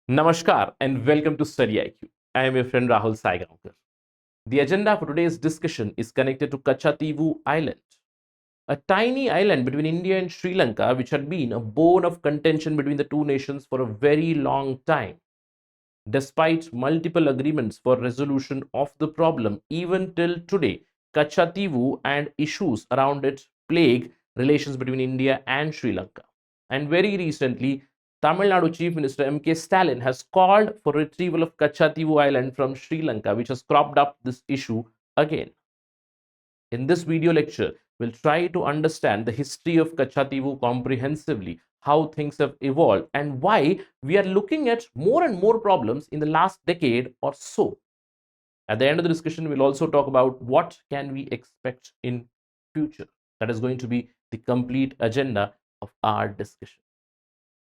Namaskar and welcome to Study IQ. I am your friend Rahul Saigaonkar. The agenda for today's discussion is connected to Kachativu Island, a tiny island between India and Sri Lanka, which had been a bone of contention between the two nations for a very long time. Despite multiple agreements for resolution of the problem, even till today, Kachativu and issues around it plague relations between India and Sri Lanka. And very recently, Tamil Nadu Chief Minister M.K. Stalin has called for retrieval of Kachativu Island from Sri Lanka, which has cropped up this issue again. In this video lecture, we'll try to understand the history of Kachativu comprehensively, how things have evolved, and why we are looking at more and more problems in the last decade or so. At the end of the discussion, we'll also talk about what can we expect in future. That is going to be the complete agenda of our discussion.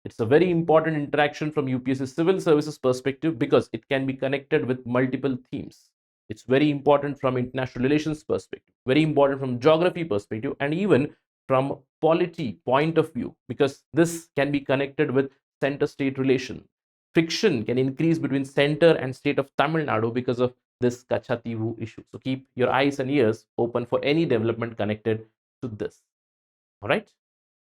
It's a very important interaction from UPSC civil services perspective because it can be connected with multiple themes. It's very important from international relations perspective, very important from geography perspective, and even from polity point of view, because this can be connected with center-state relation. Friction can increase between center and state of Tamil Nadu because of this Kachativu issue. So keep your eyes and ears open for any development connected to this. All right,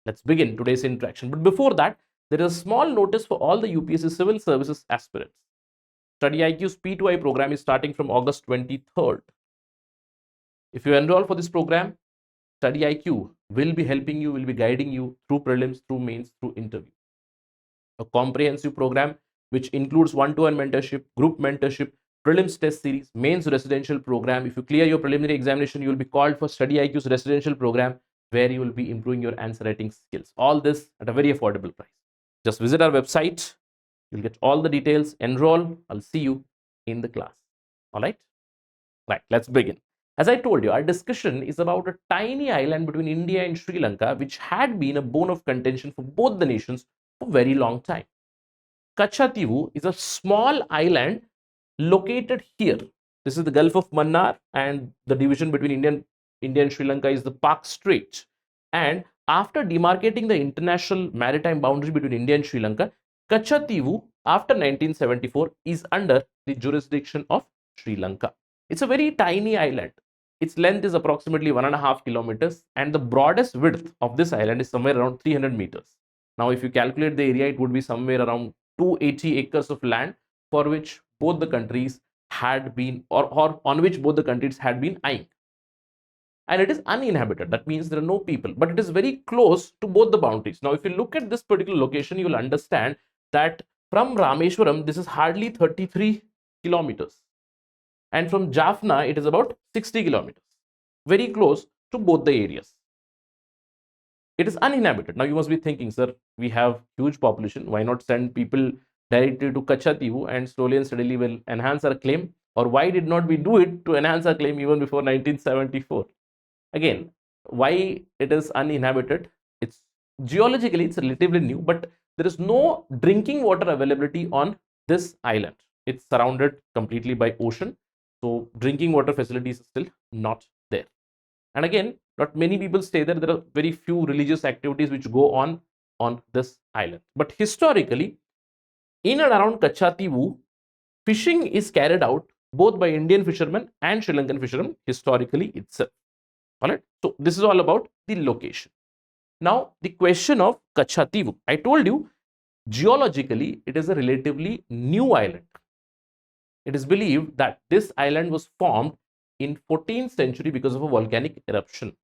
let's begin today's interaction. But before that, there is a small notice for all the UPSC civil services aspirants. Study IQ's P2I program is starting from August 23rd. If you enroll for this program, Study IQ will be helping you, will be guiding you through prelims, through mains, through interview. A comprehensive program which includes one-to-one mentorship, group mentorship, prelims test series, mains residential program. If you clear your preliminary examination, you will be called for Study IQ's residential program where you will be improving your answer writing skills. All this at a very affordable price. Just visit our website. You'll get all the details. Enroll. I'll see you in the class. All right? Right, let's begin. As I told you, our discussion is about a tiny island between India and Sri Lanka, which had been a bone of contention for both the nations for a very long time. Kachativu is a small island located here. This is the Gulf of Mannar, and the division between India and Sri Lanka is the Pak Strait. And after demarcating the international maritime boundary between India and Sri Lanka, Kachativu, after 1974, is under the jurisdiction of Sri Lanka. It's a very tiny island. Its length is approximately 1.5 kilometers, and the broadest width of this island is somewhere around 300 meters. Now, if you calculate the area, it would be somewhere around 280 acres of land for which both the countries had been, or on which both the countries had been eyeing. And it is uninhabited. That means there are no people, but it is very close to both the boundaries. Now, if you look at this particular location, you will understand that from Rameshwaram, this is hardly 33 kilometers. And from Jaffna, it is about 60 kilometers. Very close to both the areas. It is uninhabited. Now, you must be thinking, sir, we have huge population. Why not send people directly to Kachativu and slowly and steadily will enhance our claim? Or why did not we do it to enhance our claim even before 1974? Again, why it is uninhabited? It's geologically, it's relatively new, but there is no drinking water availability on this island. It's surrounded completely by ocean. So drinking water facilities are still not there. And again, not many people stay there. There are very few religious activities which go on this island. But historically, in and around Kachativu, fishing is carried out both by Indian fishermen and Sri Lankan fishermen historically itself. All right. So this is all about the location. Now, the question of Kachativu. I told you, geologically, it is a relatively new island. It is believed that this island was formed in 14th century because of a volcanic eruption.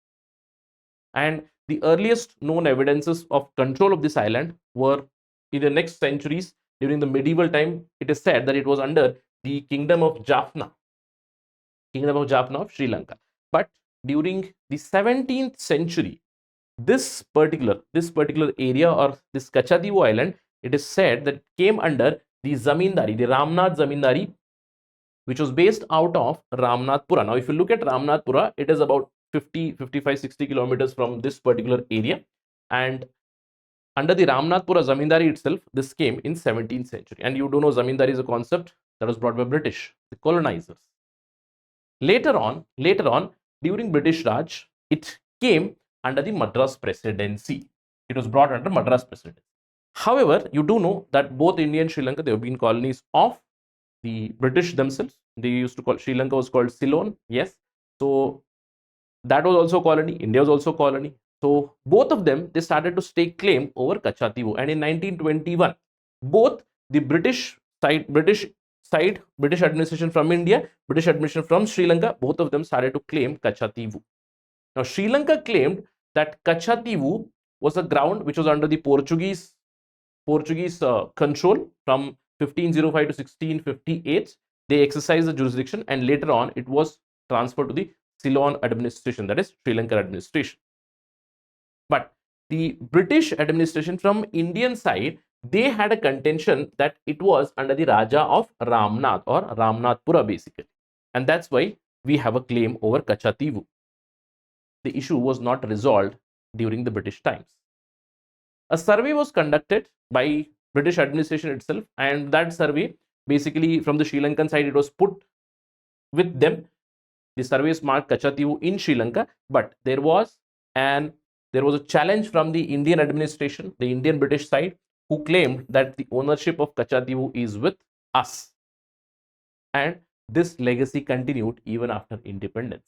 And the earliest known evidences of control of this island were in the next centuries. During the medieval time, it is said that it was under the kingdom of Jaffna of Sri Lanka. But during the 17th century, this particular area, or this Kachativu island, it is said that came under the Zamindari, the Ramnath Zamindari, which was based out of Ramnathpura. Now, if you look at Ramnathpura, it is about 55, 60 kilometers from this particular area. And under the Ramnathpura Zamindari itself, this came in 17th century. And you do know Zamindari is a concept that was brought by British, the colonizers. Later on, during British Raj, it came under the Madras Presidency. It was brought under Madras Presidency. However, you do know that both India and Sri Lanka, they have been colonies of the British themselves. They used to call Sri Lanka was called Ceylon. Yes. So that was also colony. India was also colony. So both of them, they started to stake claim over Kachativu. And in 1921, both the British administration from India, British administration from Sri Lanka, both of them started to claim Kachativu. Now, Sri Lanka claimed that Kachativu was a ground which was under the Portuguese control from 1505 to 1658. They exercised the jurisdiction, and later on it was transferred to the Ceylon administration, that is Sri Lankan administration. But the British administration from Indian side, they had a contention that it was under the Raja of Ramnath or Ramnathpura basically, and that's why we have a claim over Kachativu. The issue was not resolved during the British times. A survey was conducted by British administration itself, and that survey basically from the Sri Lankan side, it was put with them. The surveys marked Kachativu in Sri Lanka, but there was a challenge from the Indian administration, the Indian British side, who claimed that the ownership of Kachativu is with us. And this legacy continued even after independence.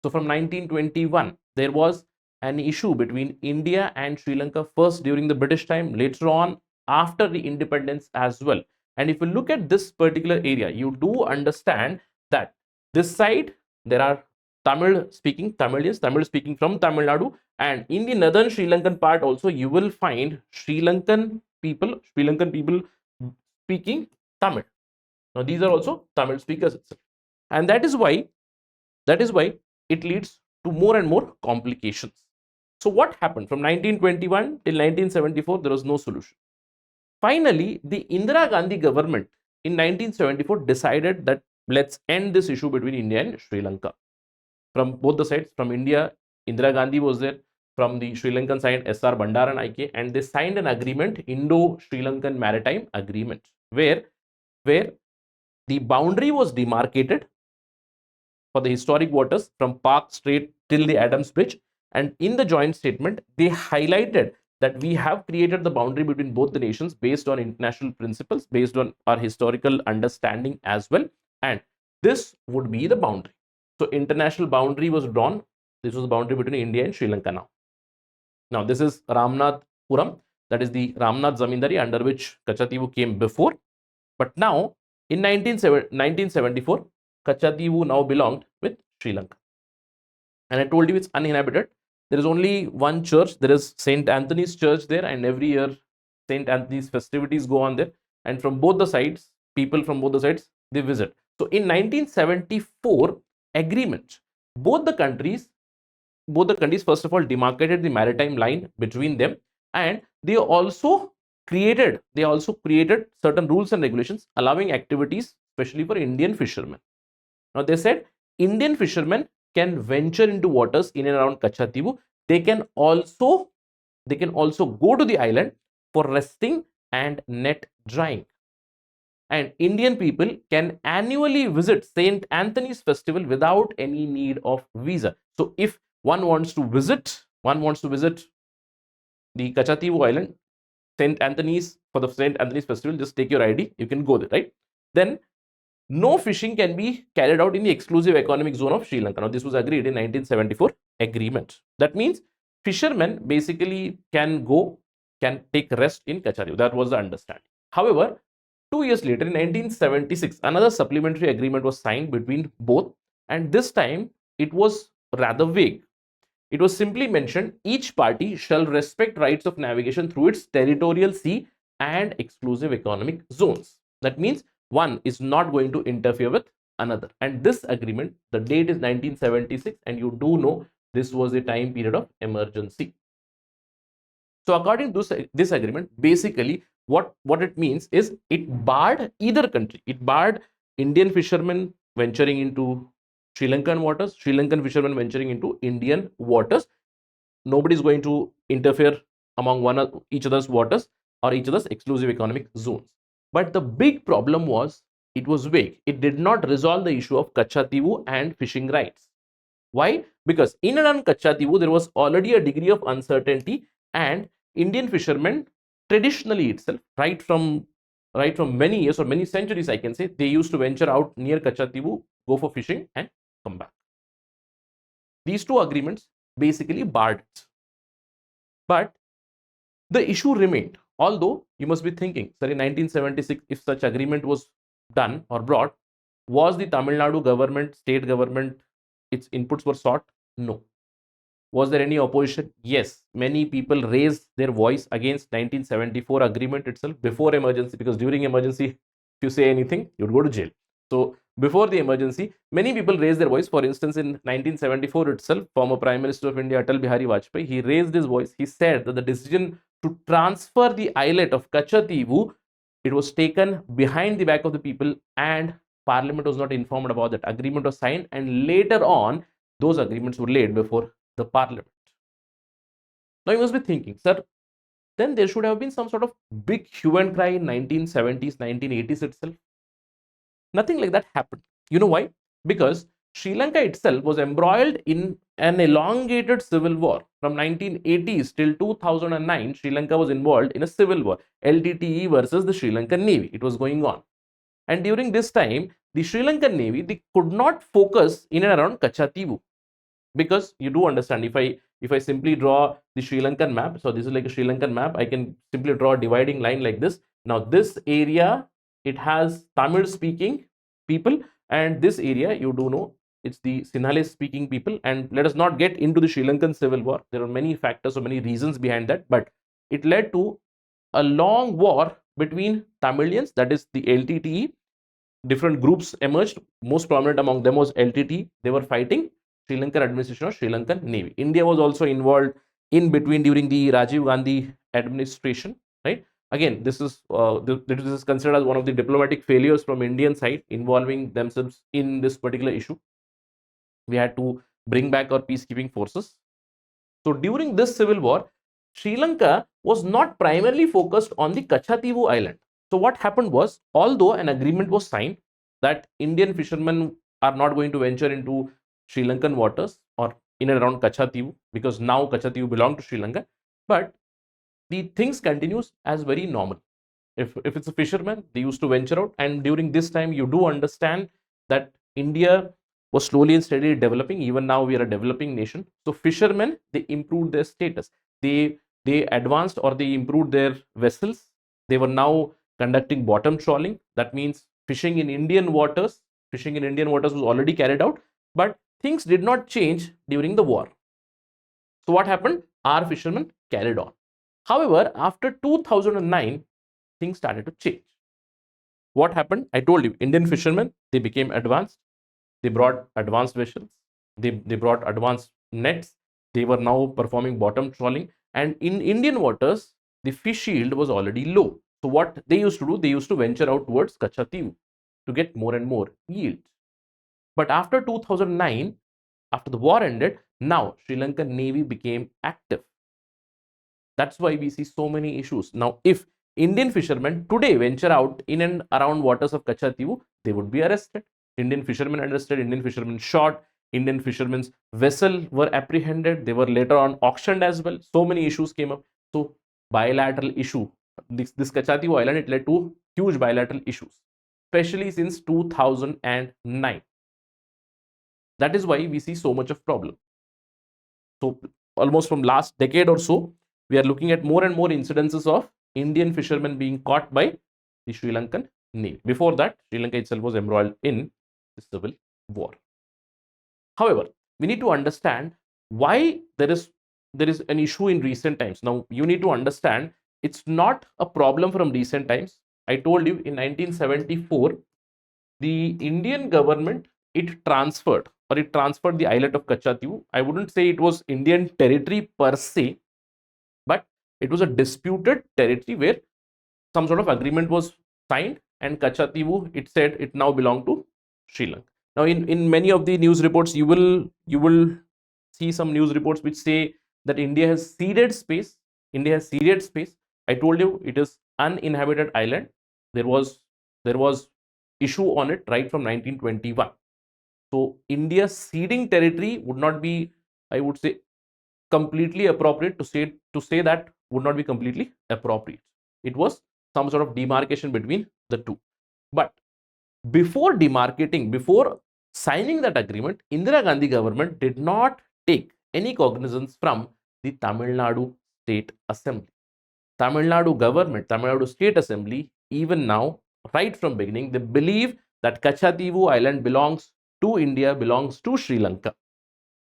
So from 1921, there was an issue between India and Sri Lanka, first during the British time, later on after the independence as well. And if you look at this particular area, you do understand that this side, there are Tamil speaking from Tamil Nadu, and in the northern Sri Lankan part also, you will find Sri Lankan people speaking Tamil. Now, these are also Tamil speakers itself. And that is why it leads to more and more complications. So what happened from 1921 till 1974? There was no solution. Finally, the Indira Gandhi government in 1974 decided that let's end this issue between India and Sri Lanka. From both the sides, from India, Indira Gandhi was there. From the Sri Lankan side, S.R. Bandaran, and they signed an agreement, Indo-Sri Lankan Maritime Agreement, where the boundary was demarcated for the historic waters from Park Strait till the Adams Bridge. And in the joint statement, they highlighted that we have created the boundary between both the nations based on international principles, based on our historical understanding as well. And this would be the boundary. So international boundary was drawn. This was the boundary between India and Sri Lanka now. Now, this is Ramnathpuram. That is the Ramnath Zamindari under which Kachativu came before. But now, in 1974, Kachativu now belonged with Sri Lanka. And I told you it's uninhabited. There is only one church. There is St. Anthony's Church there, and every year St. Anthony's festivities go on there. And from both the sides, people from both the sides, they visit. So in 1974 agreement, both the countries first of all demarcated the maritime line between them, and they also created certain rules and regulations allowing activities especially for Indian fishermen. Now they said Indian fishermen can venture into waters in and around Kachativu. They can also go to the island for resting and net drying. And Indian people can annually visit St. Anthony's Festival without any need of visa. So if one wants to visit the Kachativu Island, St. Anthony's, for the St. Anthony's Festival, just take your ID, you can go there, right? Then no fishing can be carried out in the exclusive economic zone of Sri Lanka. Now, this was agreed in 1974 agreement. That means fishermen basically can take rest in Kachativu. That was the understanding. However, 2 years later, in 1976, another supplementary agreement was signed between both, and this time it was rather vague. It was simply mentioned each party shall respect rights of navigation through its territorial sea and exclusive economic zones. That means one is not going to interfere with another. And this agreement, the date is 1976, and you do know this was a time period of emergency. So according to this agreement, basically what it means is it barred either country. It barred Indian fishermen venturing into Sri Lankan waters, Sri Lankan fishermen venturing into Indian waters. Nobody is going to interfere among each other's waters or each other's exclusive economic zones. But the big problem was it was vague. It did not resolve the issue of Kachativu and fishing rights. Why? Because in and around Kachativu, there was already a degree of uncertainty, and Indian fishermen traditionally itself, right from many years or many centuries, I can say, they used to venture out near Kachativu, go for fishing and come back. These two agreements basically barred it. But the issue remained. Although you must be thinking, sir, in 1976, if such agreement was done or brought, was the Tamil Nadu government, state government, its inputs were sought? No. Was there any opposition? Yes. Many people raised their voice against 1974 agreement itself before emergency, because during emergency, if you say anything, you'd go to jail. So before the emergency, many people raised their voice. For instance, in 1974 itself, former Prime Minister of India, Atal Bihari Vajpayee, he raised his voice. He said that the decision to transfer the islet of Kachativu, it was taken behind the back of the people, and Parliament was not informed about that. Agreement was signed, and later on, those agreements were laid before the Parliament. Now you must be thinking, sir, then there should have been some sort of big hue and cry in 1970s, 1980s itself. Nothing like that happened. You know why? Because Sri Lanka itself was embroiled in an elongated civil war. From 1980s till 2009, Sri Lanka was involved in a civil war, LTTE versus the Sri Lankan Navy. It was going on. And during this time, the Sri Lankan Navy, they could not focus in and around Kachativu. Because you do understand, if I simply draw the Sri Lankan map, so this is like a Sri Lankan map, I can simply draw a dividing line like this. Now this area, it has Tamil speaking people, and this area, you do know, it's the Sinhalese speaking people. And let us not get into the Sri Lankan civil war. There are many factors or many reasons behind that, but it led to a long war between Tamilians, that is the LTTE. Different groups emerged. Most prominent among them was LTTE. They were fighting Sri Lankan administration or Sri Lankan Navy. India was also involved in between during the Rajiv Gandhi administration, right? Again, this is considered as one of the diplomatic failures from Indian side, involving themselves in this particular issue. We had to bring back our peacekeeping forces. So during this civil war, Sri Lanka was not primarily focused on the Kachativu island. So what happened was, although an agreement was signed that Indian fishermen are not going to venture into Sri Lankan waters or in and around Kachativu, because now Kachativu belongs to Sri Lanka, but the things continues as very normal. If it's a fisherman, they used to venture out, and during this time, you do understand that India was slowly and steadily developing. Even now, we are a developing nation. So fishermen, they improved their status. They advanced, or they improved their vessels. They were now conducting bottom trawling. That means fishing in Indian waters. Fishing in Indian waters was already carried out, but things did not change during the war. So what happened? Our fishermen carried on. However, after 2009, things started to change. What happened? I told you, Indian fishermen, they became advanced. They brought advanced vessels. They brought advanced nets. They were now performing bottom trawling. And in Indian waters, the fish yield was already low. So what they used to do, they used to venture out towards Kachativu to get more and more yield. But after 2009, after the war ended, now Sri Lankan Navy became active. That's why we see so many issues. Now, if Indian fishermen today venture out in and around waters of Kachativu, they would be arrested. Indian fishermen arrested, Indian fishermen shot, Indian fishermen's vessel were apprehended. They were later on auctioned as well. So many issues came up. So bilateral issue. This Kachativu island, it led to huge bilateral issues, especially since 2009. That is why we see so much of problem. So almost from last decade or so, we are looking at more and more incidences of Indian fishermen being caught by the Sri Lankan Navy. Before that, Sri Lanka itself was embroiled in the civil war. However, we need to understand why there is an issue in recent times. Now, you need to understand it's not a problem from recent times. I told you in 1974, the Indian government, it transferred the islet of Kachativu. I wouldn't say it was Indian territory per se, but it was a disputed territory where some sort of agreement was signed, and Kachativu, it said it now belonged to Sri Lanka. Now, in many of the news reports, you will see some news reports which say that India has ceded space. I told you it is uninhabited island. There was issue on it right from 1921. So India ceding territory would not be, I would say, completely appropriate. To say that would not be completely appropriate. It was some sort of demarcation between the two. But before demarcating, before signing that agreement, Indira Gandhi government did not take any cognizance from the Tamil Nadu State Assembly. Tamil Nadu government, Tamil Nadu State Assembly, even now, right from beginning, they believe that Kachativu Island belongs to India, belongs to Sri Lanka.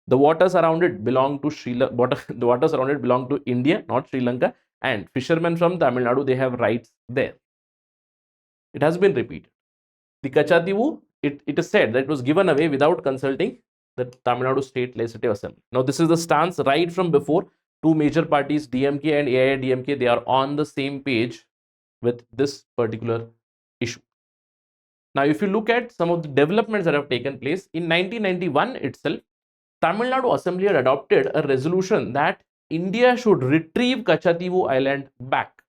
The waters around it belong to the waters around it belong to India, not Sri Lanka, and fishermen from Tamil Nadu, they have rights there. It has been repeated. The Kachativu, it is said that it was given away without consulting the Tamil Nadu State Legislative Assembly. Now, this is the stance right from before. Two major parties, DMK and AIADMK, they are on the same page with this particular issue. Now, if you look at some of the developments that have taken place, in 1991 itself, Tamil Nadu Assembly had adopted a resolution that India should retrieve Kachativu Island back.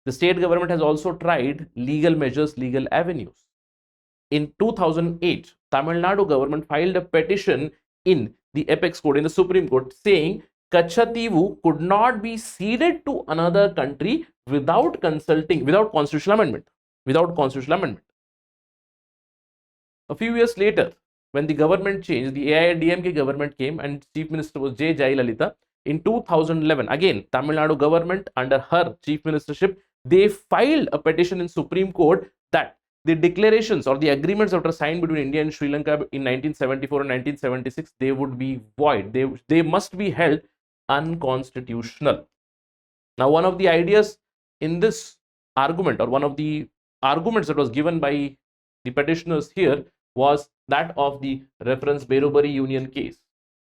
The state government has also tried legal measures, legal avenues. In 2008, Tamil Nadu government filed a petition in the Apex Court, in the Supreme Court, saying Kachativu could not be ceded to another country without constitutional amendment. A few years later, when the government changed, the AIADMK government came and Chief Minister was J. Jayalalitha. In 2011, again, Tamil Nadu government under her chief ministership, they filed a petition in Supreme Court that the declarations or the agreements that were signed between India and Sri Lanka in 1974 and 1976, they would be void. They must be held unconstitutional. Now, one of the ideas in this argument, or one of the arguments that was given by the petitioners here, was that of the reference Berubari Union case.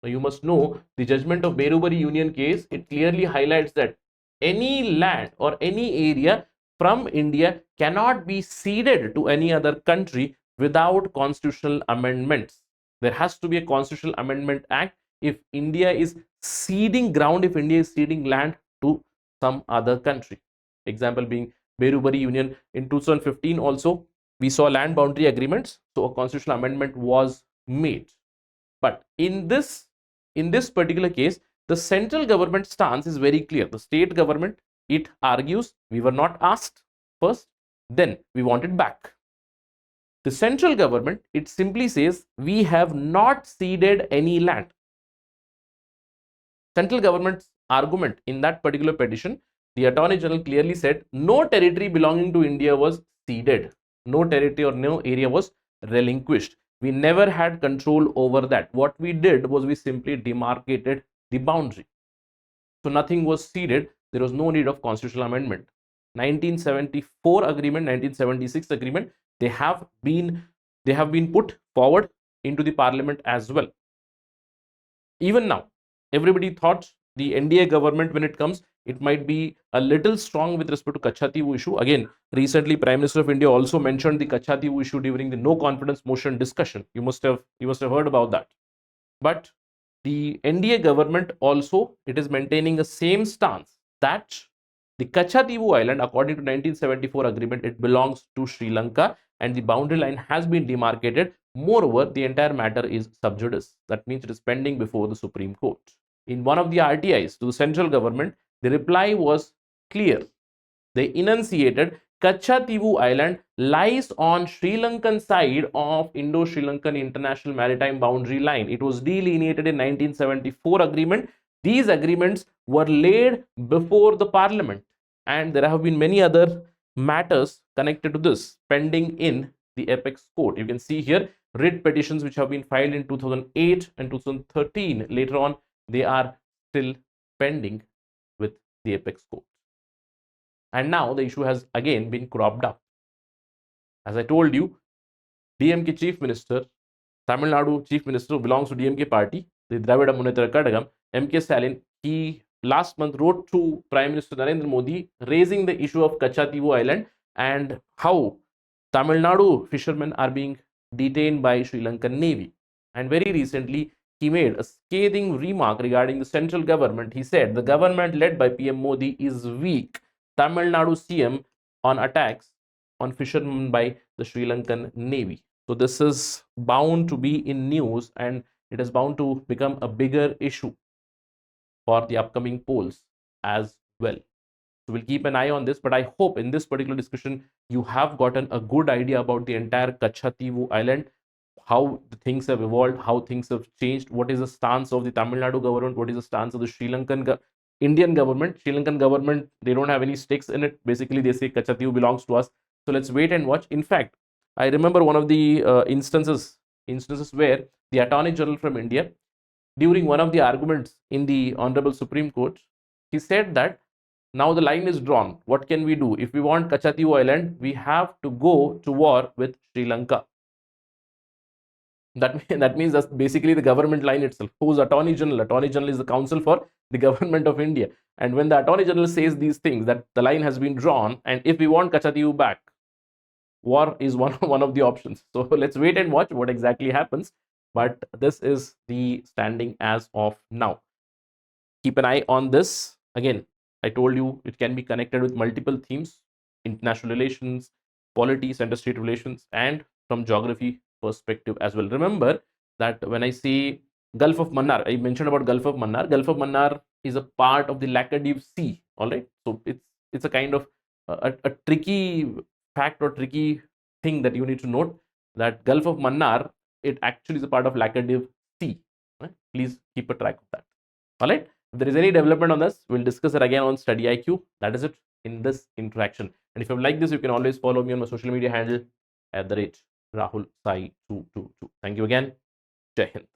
Now, you must know the judgment of Berubari Union case, it clearly highlights that any land or any area from India cannot be ceded to any other country without constitutional amendments. There has to be a constitutional amendment act if India is ceding ground, if India is ceding land to some other country. Example being Berubari Union. In 2015 also, we saw land boundary agreements, so a constitutional amendment was made. But in this particular case, the central government stance is very clear. The state government, it argues we were not asked first, then we want it back. The central government, it simply says we have not ceded any land. Central government's argument in that particular petition, the Attorney General clearly said no territory belonging to India was ceded. No territory or no area was relinquished. We never had control over that. What we did was we simply demarcated the boundary. So nothing was ceded. There was no need of constitutional amendment. 1974 agreement, 1976 agreement, they have been put forward into the parliament as well. Even now, everybody thought the NDA government, when it comes, it might be a little strong with respect to Kachativu issue. Again, recently Prime Minister of India also mentioned the Kachativu issue during the no confidence motion discussion. You must have heard about that. But the NDA government also, it is maintaining the same stance that the Kachativu Island, according to 1974 agreement, it belongs to Sri Lanka and the boundary line has been demarcated. Moreover, the entire matter is sub judice. That means it is pending before the Supreme Court. In one of the RTIs to the central government, the reply was clear. They enunciated Kachativu Island lies on Sri Lankan side of Indo-Sri Lankan International Maritime Boundary Line. It was delineated in 1974 agreement. These agreements were laid before the parliament, and there have been many other matters connected to this pending in the Apex Court. You can see here writ petitions which have been filed in 2008 and 2013. Later on, they are still pending with the Apex Court. And now the issue has again been cropped up. As I told you, DMK Chief Minister, Tamil Nadu Chief Minister who belongs to DMK party, the Dravida Munnetra Kadagam, MK Stalin, he last month wrote to Prime Minister Narendra Modi raising the issue of Kachativu Island and how Tamil Nadu fishermen are being detained by Sri Lankan Navy. And very recently, he made a scathing remark regarding the central government. He said the government led by PM Modi is weak. Tamil Nadu CM on attacks on fishermen by the Sri Lankan Navy. So this is bound to be in news and it is bound to become a bigger issue for the upcoming polls as well. So we'll keep an eye on this, but I hope in this particular discussion, you have gotten a good idea about the entire Kachativu Island, how the things have evolved, how things have changed, what is the stance of the Tamil Nadu government, what is the stance of the Sri Lankan Indian government. Sri Lankan government, they don't have any stakes in it. Basically, they say Kachativu belongs to us. So let's wait and watch. In fact, I remember one of the instances where the Attorney General from India, during one of the arguments in the Honorable Supreme Court, he said that now the line is drawn. What can we do? If we want Kachativu Island, we have to go to war with Sri Lanka. That means that's basically the government line itself. Who's Attorney General? Attorney General is the counsel for the government of India. And when the Attorney General says these things, that the line has been drawn, and if we want Kachativu back, war is one of the options. So let's wait and watch what exactly happens. But this is the standing as of now. Keep an eye on this. Again, I told you it can be connected with multiple themes: international relations, polity, center-state relations, and from geography perspective as well. Remember that when I say Gulf of Mannar, I mentioned about Gulf of Mannar. Gulf of Mannar is a part of the Laccadive Sea. All right, so it's a kind of a tricky fact or tricky thing that you need to note, that Gulf of Mannar, it actually is a part of Laccadive Sea. Right? Please keep a track of that. All right. If there is any development on this, we'll discuss it again on Study IQ. That is it in this interaction. And if you like this, you can always follow me on my social media handle @Rahul Sai 222. Thank you again. Jai Hind.